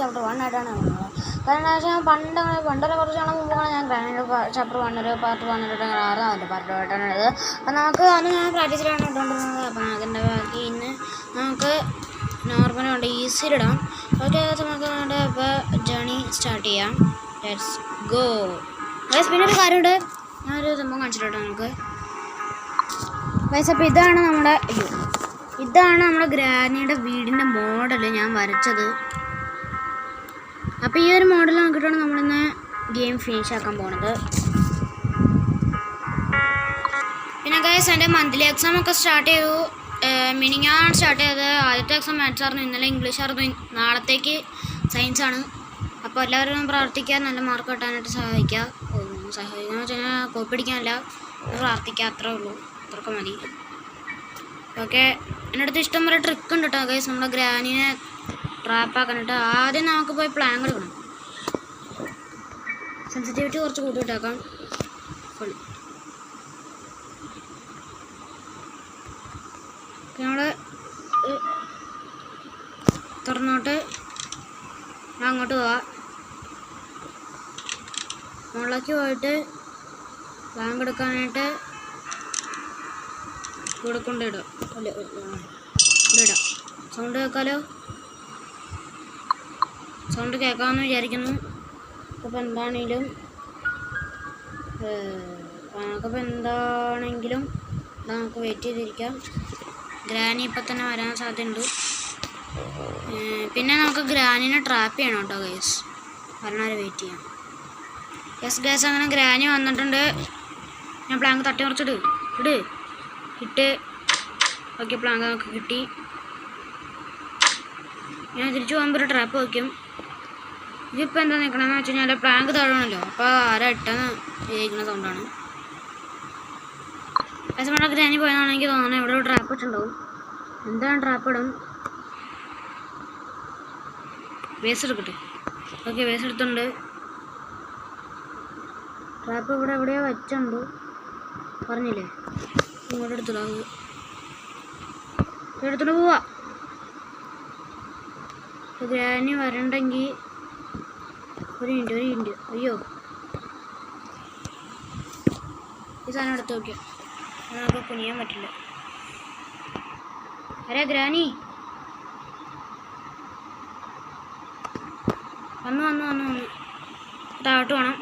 Chapter 1 ആയിട്ടാണ് കാരണം പണ്ടൊരു കുറച്ച് നാൾ മുമ്പാണ് ഞാൻ ഗ്രാനൈറ്റ് ചാപ്റ്റർ 1 പാർട്ട് 1 അതിൻ്റെ പാർട്ട് 2 ആയിട്ടാണ് ഉള്ളത്. അപ്പം നമുക്ക് അന്ന് ഞാൻ പ്രാക്ടീസിലാണ് ഇട്ടുകൊണ്ടിരുന്നത്. അപ്പം അതിൻ്റെ ബാക്കി ഇന്ന് നമുക്ക് നോർമലുണ്ട് ഈസിയിലിടാം. ഓക്കെ, നമുക്ക് ഇപ്പോൾ ജേണി സ്റ്റാർട്ട് ചെയ്യാം. Let's go. പിന്നെ ഒരു കാര്യമുണ്ട്, ഞാനൊരു സംഭവം കാണിച്ചിട്ടോ നമുക്ക്. അപ്പോൾ ഇതാണ് നമ്മുടെ ഗ്രാനിയുടെ വീടിൻ്റെ മോഡൽ ഞാൻ വരച്ചത്. അപ്പോൾ ഈ ഒരു മോഡൽ നോക്കിയിട്ടാണ് നമ്മളിന്ന് ഗെയിം ഫിനിഷ് ആക്കാൻ പോകുന്നത്. പിന്നെ ഗൈസ് എൻ്റെ മന്ത്ലി എക്സാം ഒക്കെ സ്റ്റാർട്ട് ചെയ്തു. മിനിങ്ങാണ് സ്റ്റാർട്ട് ചെയ്തത്. ആദ്യത്തെ എക്സാം മാത്സ് ആയിരുന്നു, ഇന്നലെ ഇംഗ്ലീഷ് ആയിരുന്നു, നാളത്തേക്ക് സയൻസ് ആണ്. അപ്പോൾ എല്ലാവരും പ്രാർത്ഥിക്കുക, നല്ല മാർക്ക് കിട്ടാനായിട്ട് സഹായിക്കുക വെച്ച് കഴിഞ്ഞാൽ കോപ്പി അടിക്കാനല്ല, പ്രാർത്ഥിക്കുക, അത്രേ ഉള്ളൂ, അത്രയൊക്കെ മതി. ഓക്കെ, എൻ്റെ അടുത്ത് ഇഷ്ടം പോലെ ട്രിക്ക് ഉണ്ട് കേട്ടോ ഗൈസ് നമ്മുടെ ഗ്രാനിനെ ട്രാപ്പാക്കാനായിട്ട്. ആദ്യം നമുക്ക് പോയി പ്ലാങ്ക് എടുക്കണം. സെൻസിറ്റിവിറ്റി കുറച്ച് കൂട്ടിയിട്ടാക്കാം. നമ്മൾ തുറന്നോട്ട് അങ്ങോട്ട് പോവാം. മുകളിലേക്ക് പോയിട്ട് പ്ലാങ്ക് എടുക്കാനായിട്ട് ഇവിടെ കൊണ്ടിടാം. ഇടാം. സൗണ്ട് കേൾക്കാമല്ലോ, സൗണ്ട് കേൾക്കാമെന്ന് വിചാരിക്കുന്നു. അപ്പോൾ എന്താണെങ്കിലും നമുക്ക് വെയിറ്റ് ചെയ്തിരിക്കാം. ഗ്രാനി ഇപ്പം തന്നെ വരാൻ സാധ്യതയുണ്ട്. പിന്നെ നമുക്ക് ഗ്രാനിനെ ട്രാപ്പ് ചെയ്യണം കേട്ടോ ഗൈസ്, വരണവരെ വെയിറ്റ് ചെയ്യാം. യെസ് ഗൈസ്, അങ്ങനെ ഗ്രാനി വന്നിട്ടുണ്ട്. ഞാൻ പ്ലാങ്ക് തട്ടി മറിച്ചിട്ട് ഇട്ട് ഓക്കെ, പ്ലാങ്ക് നമുക്ക് കിട്ടി. ഞാൻ തിരിച്ചു പോകുമ്പോൾ ഒരു ട്രാപ്പ് വയ്ക്കും. ഇതിപ്പോൾ എന്താ നിൽക്കണമെന്ന് വെച്ച് കഴിഞ്ഞാൽ പ്ലാങ്ക് താഴണമല്ലോ, അപ്പോൾ ആരാ ഇട്ടെന്ന് വിചാരിക്കുന്ന സൗണ്ടാണ്. നമ്മുടെ ഗ്രാനി പോയതാണെന്ന് എനിക്ക് തോന്നുന്നു. ഇവിടെ ഒരു ട്രാപ്പ് ഇട്ടുണ്ടാവും. എന്താണ് ട്രാപ്പ് ഇടും? വേസ്റ്റ് എടുക്കട്ടെ. Okay, waste എടുത്തുണ്ട്. ട്രാപ്പ് ഇവിടെ എവിടെയോ വെച്ചുണ്ട്, പറഞ്ഞില്ലേ? ഇങ്ങോട്ട് എടുത്തിട്ട് പോവാ. ഗ്രാനി വരണ്ടെങ്കിൽ ഒരു മിനിറ്റ്. അയ്യോ, ഈ സാധനം എടുത്ത് നോക്കിയോ, നമുക്ക് കുനിയാൻ പറ്റില്ല. അരെ ഗ്രാനി വന്നു താഴോട്ട് വേണം.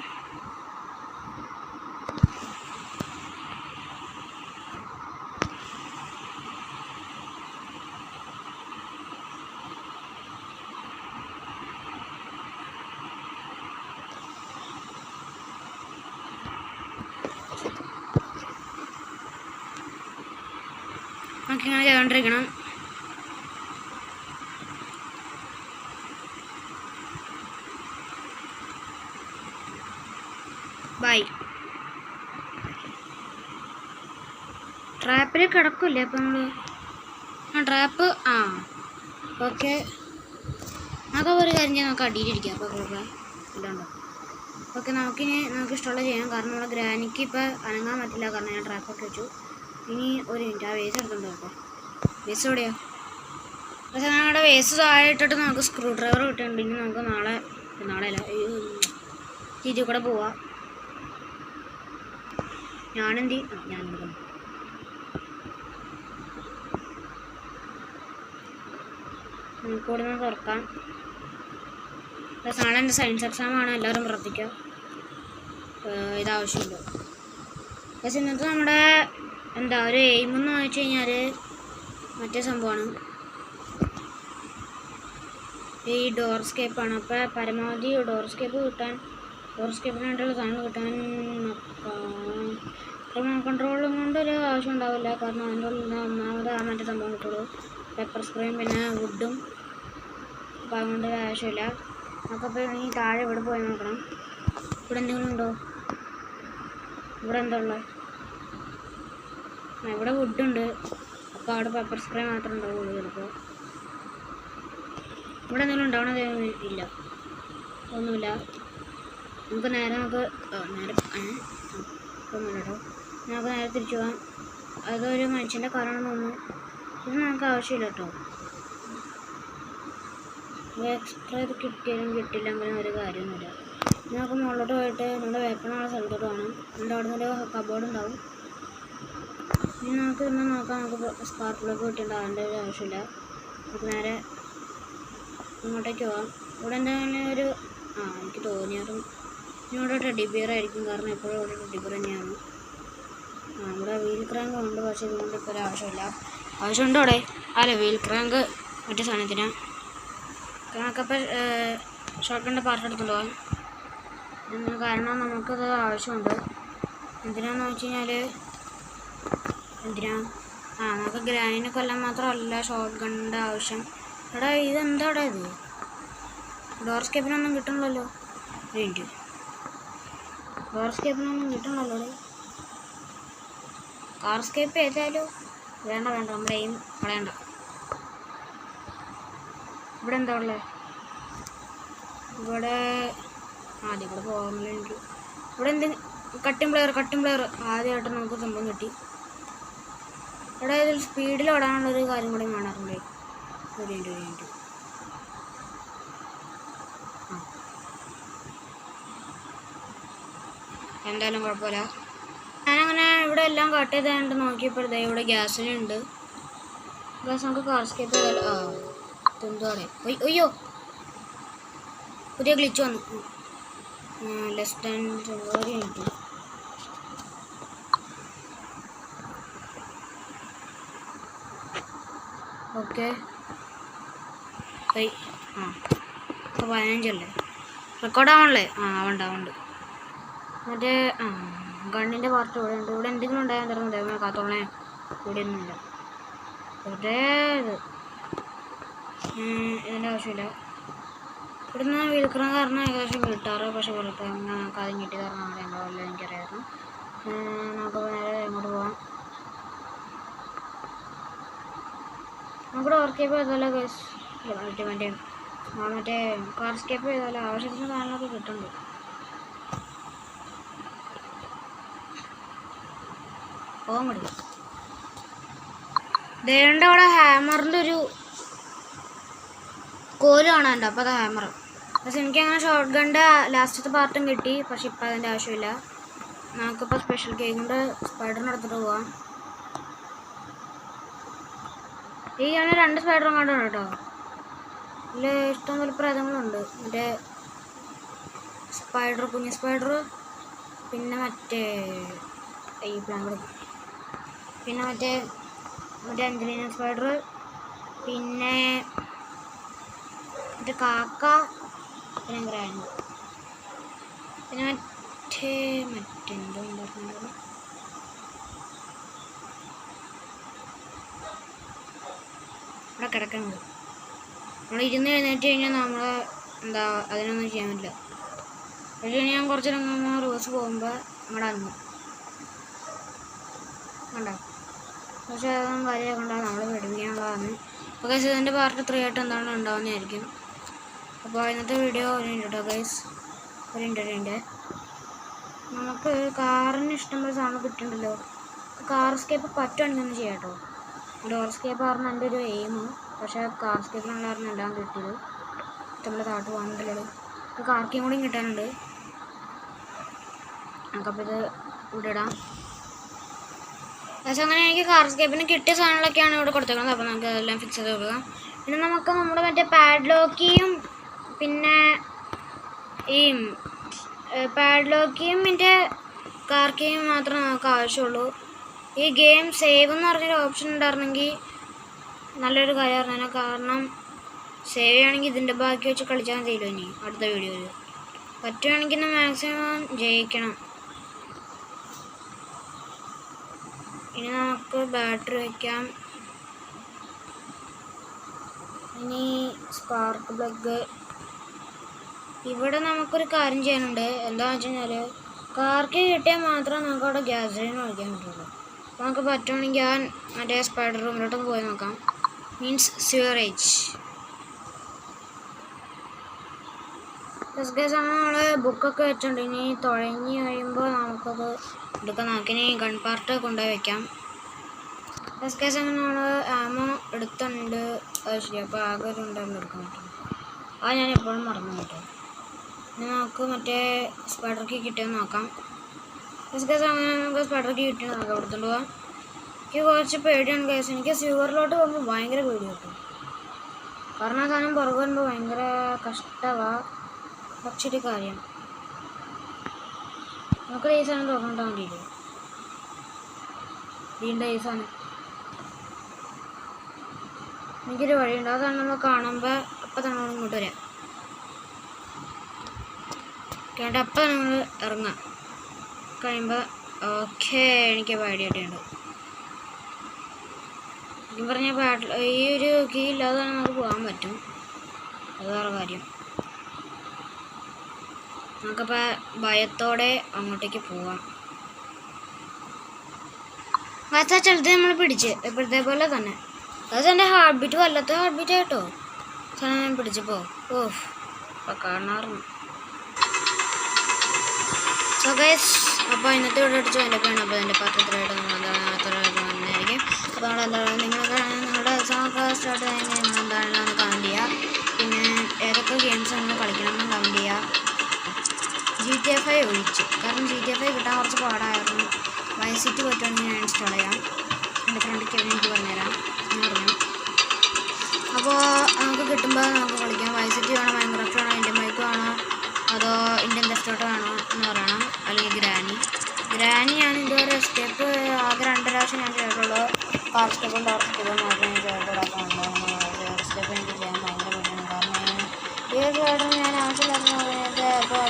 നമുക്കിങ്ങനെ ചെയ്തുകൊണ്ടിരിക്കണം. ബൈ. ട്രാപ്പിൽ കിടക്കില്ലേ അപ്പം നമ്മൾ ട്രാപ്പ് ഓക്കെ. നമുക്ക് ഒരു കാര്യം ചെയ്യാം, നമുക്ക് അടിയിലിരിക്കാം. അപ്പോൾ ഇതുണ്ടോ? ഓക്കെ, നമുക്ക് ഇഷ്ടമുള്ള ചെയ്യാം. കാരണം നമ്മുടെ ഗ്രാനിക്ക് ഇപ്പോൾ അനങ്ങാൻ പറ്റില്ല, കാരണം ഞാൻ ട്രാപ്പൊക്കെ വെച്ചു. ഇനി ഒരു മിനിറ്റ്, ആ വേസ്റ്റ് എടുത്തുണ്ട് കേട്ടോ. വേസ്റ്റ് എവിടെയോ? പക്ഷേ ഞങ്ങളുടെ വേസ്റ്റ് താഴെ ഇട്ടിട്ട് നമുക്ക് സ്ക്രൂ ഡ്രൈവർ കിട്ടുന്നുണ്ട്. ഇനി നമുക്ക് നാളെ അല്ല ഇതിൽ കൂടെ പോവാം. ഞാനെടുക്കണം. നമുക്കിവിടെ നിന്ന് തുറക്കാം. നാളെ എൻ്റെ സയൻസ് എക്സാമാണ്, എല്ലാവരും പ്രാർത്ഥിക്കുക. ഇതാവശ്യമില്ല. പക്ഷേ ഇന്നത്തെ നമ്മുടെ ഒരു എയിമെന്ന് വെച്ച് കഴിഞ്ഞാൽ മറ്റേ സംഭവമാണ്, ഈ ഡോർസ്കേപ്പാണ്. അപ്പോൾ പരമാവധി ഡോർസ്കേപ്പിനായിട്ടുള്ള സാധനങ്ങൾ കിട്ടാൻ കൺട്രോളും കൊണ്ടൊരു ആവശ്യം ഉണ്ടാവില്ല. കാരണം അതിൻ്റെ ഉള്ളിൽ ഒന്നാമത് മറ്റേ സംഭവം കിട്ടുള്ളൂ, പെപ്പർ സ്പ്രേയും പിന്നെ വുഡും. അപ്പോൾ അതുകൊണ്ട് ആവശ്യമില്ല. നമുക്കപ്പോൾ ഈ താഴെ ഇവിടെ പോയി നോക്കണം. ഇവിടെ എന്തെങ്കിലും ഉണ്ടോ? ഇവിടെ എന്താ ഉള്ളത്? ഇവിടെ വുഡുണ്ട്. അപ്പോൾ അവിടെ പെപ്പർ സ്പ്രേ മാത്രമേ ഉണ്ടാവുള്ളൂ ചിലപ്പോൾ. ഇവിടെ എന്തെങ്കിലും ഉണ്ടാവണത് ഇല്ല, ഒന്നുമില്ല. നമുക്ക് നേരെ ഒന്നുമില്ല കേട്ടോ. നമുക്ക് നേരെ തിരിച്ചു പോകാം. അതൊരു മനുഷ്യൻ്റെ കാറാണെന്ന് തോന്നുന്നു. ഇത് നമുക്ക് ആവശ്യമില്ല കേട്ടോ. എക്സ്ട്രാ ഇത് കിട്ടിയാലും കിട്ടില്ലെങ്കിലും ഒരു കാര്യമൊന്നുമില്ല. നമുക്ക് മുകളിലോട്ട് പോയിട്ട് നമ്മുടെ വെപ്പണുള്ള സ്ഥലത്തോട്ട് വേണം. നമ്മുടെ അവിടെ നിന്നൊരു കബോർഡ് ഉണ്ടാവും. ഇനി നമുക്ക് ഇന്ന് നോക്കാം. നമുക്ക് സ്പാർക്കിലൊക്കെ കിട്ടിയിട്ട് അതിൻ്റെ ഒരു ആവശ്യമില്ല. നമുക്ക് നേരെ ഇങ്ങോട്ടേക്ക് പോകാം. ഇവിടെ എന്തെങ്കിലും ഒരു എനിക്ക് തോന്നിയാലും ഇവിടെ ടെഡി ബിയർ ആയിരിക്കും. കാരണം എപ്പോഴും ഇവിടെ ടെഡി ബിയർ തന്നെയാണ്. ഇവിടെ വീൽ ക്രാങ്ക് ഉണ്ട്, പക്ഷേ ഇതുകൊണ്ട് ഇപ്പോൾ ഒരു ആവശ്യമില്ല. ആവശ്യമുണ്ടോ അവിടെ? അല്ല, വീൽ ക്രാങ്ക് മറ്റേ സാധനത്തിനാണ്. നമുക്കപ്പോൾ ഷോർട്ട് പാർട്ട് എടുത്തുകൊണ്ട് പോകാം. കാരണം നമുക്കത് ആവശ്യമുണ്ട്. എന്തിനാന്ന് വെച്ച് കഴിഞ്ഞാൽ നമുക്ക് ഗ്രാനിനെ കൊല്ലാൻ മാത്രമല്ല ഷോർട്ട് ഗണ്ണിൻ്റെ ആവശ്യം. എടാ ഇതെന്താടാ ഇത്? ഡോർ സ്കേപ്പിനൊന്നും കിട്ടണല്ലോ. ഡോർ സ്കേപ്പിനൊന്നും കിട്ടണല്ലോ. കാർ സ്കേപ്പ് ഏതായാലും വേണ്ട നമ്മുടെ എയിം കളയണ്ട. ഇവിടെ എന്താ ഉള്ളത്? ഇവിടെ ആദ്യം കൂടെ പോകാമല്ലോ എനിക്ക്. ഇവിടെ എന്ത് കട്ടിംഗ് പ്ലെയർ ആദ്യമായിട്ട് നമുക്ക് സംഭവം കിട്ടി. ഇവിടെ ഇതിൽ സ്പീഡിൽ ഓടാനുള്ളൊരു കാര്യം കൂടെ കാണാറുണ്ട്. ഒരു മിനിറ്റ്. എന്തായാലും കുഴപ്പമില്ല. ഞാനങ്ങനെ ഇവിടെ എല്ലാം കട്ട് ചെയ്തായിട്ട് നോക്കിയപ്പോഴത്തേ ഇവിടെ ഗ്യാസിലുണ്ട്. ഗ്യാസ് നമുക്ക് കാർ സ്കേപ്പ് ചെയ്താലോ? എന്തോടെ അയ്യോ പുതിയ ഗ്ലിച്ച് വന്നു. ലെസ് ദാൻ ഒരു മിനിറ്റ്. ഓക്കെ ഇപ്പോൾ 15 റെക്കോർഡാവണല്ലേ? ആവണ്ട്. മറ്റേ ഗണ്ണിൻ്റെ പാർട്ട് ഇവിടെ ഉണ്ട്. ഇവിടെ എന്തെങ്കിലും ഉണ്ടായാൽ തരുന്നത് ദൈവമേ കാത്തോളണേ. ഇവിടെ ഒന്നുമില്ല. വെറുതെ ഇതിൻ്റെ ആവശ്യമില്ല. ഇവിടുന്ന് വിൽക്കുന്ന കാരണം ഏകദേശം കിട്ടാറ്. പക്ഷെ വെറുതെ കാര്യം കിട്ടിയ കാരണം അവിടെ ഉണ്ടോ അല്ല എനിക്കറിയാമായിരുന്നു. നമുക്ക് നേരെ ഇങ്ങോട്ട് പോകാം. നമുക്ക് ഡോർ സ്കേപ്പ് ചെയ്താലോ മറ്റേ കാർ സ്കേപ്പ് ചെയ്താലോ ആവശ്യത്തിന് സാധനങ്ങളൊക്കെ കിട്ടുന്നുണ്ട്. പോകാൻ മതി. ദേണ്ട അവിടെ ഹാമറിൻ്റെ ഒരു കോല് കാണാനുണ്ട്. അപ്പോൾ അത് ഹാമർ. പക്ഷെ എനിക്കങ്ങനെ ഷോർട്ട് ഗണ്ണിൻ്റെ ലാസ്റ്റത്തെ പാർട്ടും കിട്ടി. പക്ഷെ ഇപ്പം അതിൻ്റെ ആവശ്യമില്ല. നമുക്കിപ്പോൾ സ്പെഷ്യൽ കേക്കിൻ്റെ സ്പൈഡറിനെ എടുത്തിട്ട് പോവാം. ഈ ആണ് 2 സ്പൈഡറും കണ്ടുണ്ട് കേട്ടോ. ഇതിൽ ഇഷ്ടംപോലെ പ്രേതങ്ങളുണ്ട്. മറ്റേ സ്പൈഡർ, കുഞ്ഞ് സ്പൈഡർ, പിന്നെ മറ്റേ ഈ പ്ലാങ്ക്, പിന്നെ മറ്റേ അഞ്ജലീന സ്പൈഡർ, പിന്നെ മറ്റേ കാക്ക, പിന്നെ ഗ്രാൻഡ്, പിന്നെ മറ്റെന്തോ ഉണ്ടാക്കുന്നത്. ഇവിടെ കിടക്കുന്നത് നമ്മൾ ഇരുന്ന് എഴുന്നേറ്റ് കഴിഞ്ഞാൽ നമ്മൾ അതിനൊന്നും ചെയ്യാൻ പറ്റില്ല. പക്ഷേ ഞാൻ കുറച്ച് റിവേഴ്സ് പോകുമ്പോൾ നമ്മുടെ അന്ന് കണ്ടോ. പക്ഷേ അതൊന്നും കാര്യമൊക്കെ ഉണ്ടാകും. നമ്മൾ പഠിപ്പിക്കാനുള്ളതാണ്. അപ്പോൾ ഗൈസ് ഇതിൻ്റെ പാർട്ട് 3 ആയിട്ട് എന്താണ് ഉണ്ടാവുന്നതായിരിക്കും. അപ്പോൾ ഇന്നത്തെ വീഡിയോ കേട്ടോ ഗൈസ്. ഒരു ഇൻ്റർവ്യൂണ്ട്. നമുക്ക് കാറിന് ഇഷ്ടംപോലെ സാധനം കിട്ടുന്നുണ്ടല്ലോ. കാർ സ്കേപ്പ് പറ്റുവാണെങ്കിൽ ഒന്ന് ചെയ്യാം കേട്ടോ. ഡോർ സ്കേപ്പ് ആയിരുന്നു എൻ്റെ ഒരു എയിം. പക്ഷേ കാർ സ്കേപ്പിനുള്ള കാരണം എല്ലാം കിട്ടിയത്. നമ്മൾ താട്ട് പോകാനുണ്ടല്ലോ. ഇപ്പോൾ കാർക്കിയും കൂടിയും കിട്ടാനുണ്ട്. നമുക്കപ്പോൾ ഇത് ഇവിടെ ഇടാം. പക്ഷേ അങ്ങനെ എനിക്ക് കാർ സ്കേപ്പിന് കിട്ടിയ സാധനങ്ങളൊക്കെയാണ് ഇവിടെ കൊടുത്തേക്കുന്നത്. അപ്പോൾ നമുക്ക് അതെല്ലാം ഫിക്സ് ചെയ്ത് കൊടുക്കാം. പിന്നെ നമുക്ക് നമ്മുടെ മറ്റേ പാഡ്ലോക്കിയും പിന്നെ ഈ പാഡ്ലോക്കിയും പിന്നെ കാർക്കിയും മാത്രമേ നമുക്ക് ആവശ്യമുള്ളൂ. ഈ ഗെയിം സേവ് എന്ന് പറഞ്ഞൊരു ഓപ്ഷൻ ഉണ്ടായിരുന്നെങ്കിൽ നല്ലൊരു കാര്യമായിരുന്നു. കാരണം സേവ് ചെയ്യുകയാണെങ്കിൽ ഇതിൻ്റെ ബാക്കി വെച്ച് കളിച്ചാൽ മതിയല്ലോ. ഇനി അടുത്ത വീഡിയോയിൽ പറ്റുകയാണെങ്കിൽ മാക്സിമം ജയിക്കണം. ഇനി നമുക്ക് ബാറ്ററി വയ്ക്കാം. ഇനി സ്പാർക്ക് പ്ലഗ്. ഇവിടെ നമുക്കൊരു കാര്യം ചെയ്യാനുണ്ട്. എന്താണെന്ന് വെച്ച് കഴിഞ്ഞാൽ കാർക്ക് കിട്ടിയാൽ മാത്രമേ നമുക്ക് അവിടെ ഗ്യാസലിൻ ഒഴിക്കാൻ പറ്റുള്ളൂ. അപ്പോൾ നമുക്ക് പറ്റുവാണെങ്കിൽ മറ്റേ സ്പൈഡർ റൂമിലോട്ടൊന്ന് പോയി നോക്കാം. മീൻസ് സ്യൂറേജ്. നമ്മൾ ബുക്കൊക്കെ വെച്ചിട്ടുണ്ട്. ഇനി തുഴഞ്ഞ് കഴിയുമ്പോൾ നമുക്കത് എടുക്കാൻ നോക്കി. ഇനി ഗൺ പാർട്ട് കൊണ്ടുപോയി വയ്ക്കാം. ഫസ്റ്റ് കേസ് അങ്ങനെ നമ്മൾ ആമോ എടുത്തുണ്ട്. അത് ശരി. അപ്പോൾ ആകെ ഒരു ഉണ്ടാകുമ്പോൾ എടുക്കാൻ പറ്റും. അത് ഞാൻ എപ്പോഴും മറന്നു കേട്ടോ. ഇനി നമുക്ക് മറ്റേ സ്പൈഡർ കീ കിട്ടിയെന്ന് നോക്കാം. ഫസ്റ്റ് കേസ് അങ്ങനെ നമുക്ക് സ്പൈഡർ കീ കിട്ടിയെന്ന് നോക്കാം. എടുത്തുകൊണ്ട് പോകാം. എനിക്ക് കുറച്ച് പേടിയാണ് കേസ്. എനിക്ക് സ്യൂവറിലോട്ട് പോകുമ്പോൾ ഭയങ്കര പേടി കിട്ടും. കാരണം ആ സാധനം പുറകെ വരുമ്പോൾ ഭയങ്കര കഷ്ടമാണ്. പക്ഷൊരു കാര്യം നമുക്ക് ഈ സാധനം തുറന്നിട്ടാൽ മതിയില്ലേ. വീണ്ടും ഈ സാധനം എനിക്കൊരു വഴിയുണ്ട്. അതാണ് നമ്മൾ കാണുമ്പോൾ അപ്പം തന്നെ നമ്മൾ ഇങ്ങോട്ട് വരാം. കേട്ടോ അപ്പം നമ്മൾ ഇറങ്ങാം. കഴിയുമ്പോൾ ഓക്കെ എനിക്ക് പേടിയായിട്ടുണ്ട്. ശരിക്കും പറഞ്ഞാൽ ഈ ഒരു കീ ഇല്ലാതെ തന്നെ നമുക്ക് പോകാൻ പറ്റും. അത് വേറെ കാര്യം. നമുക്കപ്പോൾ ഭയത്തോടെ അങ്ങോട്ടേക്ക് പോവാം. ആ ചെറുത് നമ്മൾ പിടിച്ച് ഇപ്പോഴത്തെ പോലെ തന്നെ. അത് എൻ്റെ ഹാർട്ട് ബീറ്റ് വല്ലാത്ത ഹാർട്ട് ബീറ്റ് ആയിട്ടോ സാധനം ഞാൻ പിടിച്ചപ്പോൾ. ഓഫ് അപ്പോൾ കാണാറുണ്ട്. സോ ഗൈസ്, അപ്പോൾ ഇന്നത്തെ വീഡിയോ അടിച്ചു എൻ്റെ പേരാണ്. അപ്പോൾ എൻ്റെ പാത്രത്തിലായിട്ട് വന്നതായിരിക്കും. അപ്പോൾ നമ്മളെന്താണ് നിങ്ങളുടെ സ്റ്റാർട്ട് ചെയ്യുന്നത് നിങ്ങളെന്താണെന്ന് കമൻറ്റ് ചെയ്യുക. പിന്നെ ഏതൊക്കെ ഗെയിംസ് നിങ്ങൾ കളിക്കണമെന്ന് കമൻറ്റ് ചെയ്യുക. GTA 5 ഒഴിച്ചു. കാരണം GTA 5 കിട്ടാൻ കുറച്ച് പാടായിരുന്നു. വൈസ് സിറ്റി പറ്റുമെങ്കിൽ ഞാൻ ഇൻസ്റ്റാൾ ചെയ്യാം. എൻ്റെ ഫ്രണ്ടിക്ക് എനിക്ക് പറഞ്ഞുതരാം. ഞാൻ പറഞ്ഞു. അപ്പോൾ നമുക്ക് കിട്ടുമ്പോൾ നമുക്ക് കളിക്കാം. വൈസ് സിറ്റി വേണോ, മൈൻക്രാഫ്റ്റ് വേണോ, ഇന്ത്യൻ ബൈക്ക് വേണോ, അതോ ഇന്ത്യൻ ഡെസ്റ്റോട്ട് വേണോ എന്ന് പറയണം. അല്ലെങ്കിൽ ഗ്രാനി ഞാൻ ഇതുവരെ സ്റ്റെപ്പ് ആകെ 2 പ്രാവശ്യം ഞാൻ ചെയ്തിട്ടുള്ളൂ. കാർ സ്റ്റെപ്പും ഡോർ സ്റ്റെപ്പും മാത്രമേ ഞാൻ ചെയ്തിട്ടുള്ളൂ. സ്റ്റെപ്പ് എനിക്ക് ചെയ്യാൻ ഭയങ്കര ബുദ്ധിമുട്ടാണ്. കാരണം ഈ ഒരു സൈഡിൽ ഞാൻ ആവശ്യമില്ലാത്ത അപ്പോൾ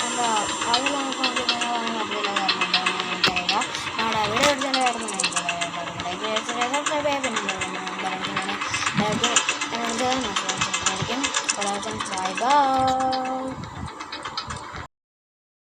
എന്താ അതിൽ നമുക്ക് അറിയില്ല. കാരണം എന്താണെന്ന് എനിക്കറിയില്ല. നമ്മുടെ വീഡിയോ എടുത്തതിൻ്റെ കാര്യം പിന്നെ പറയുന്നത് ബൈ ബൈ.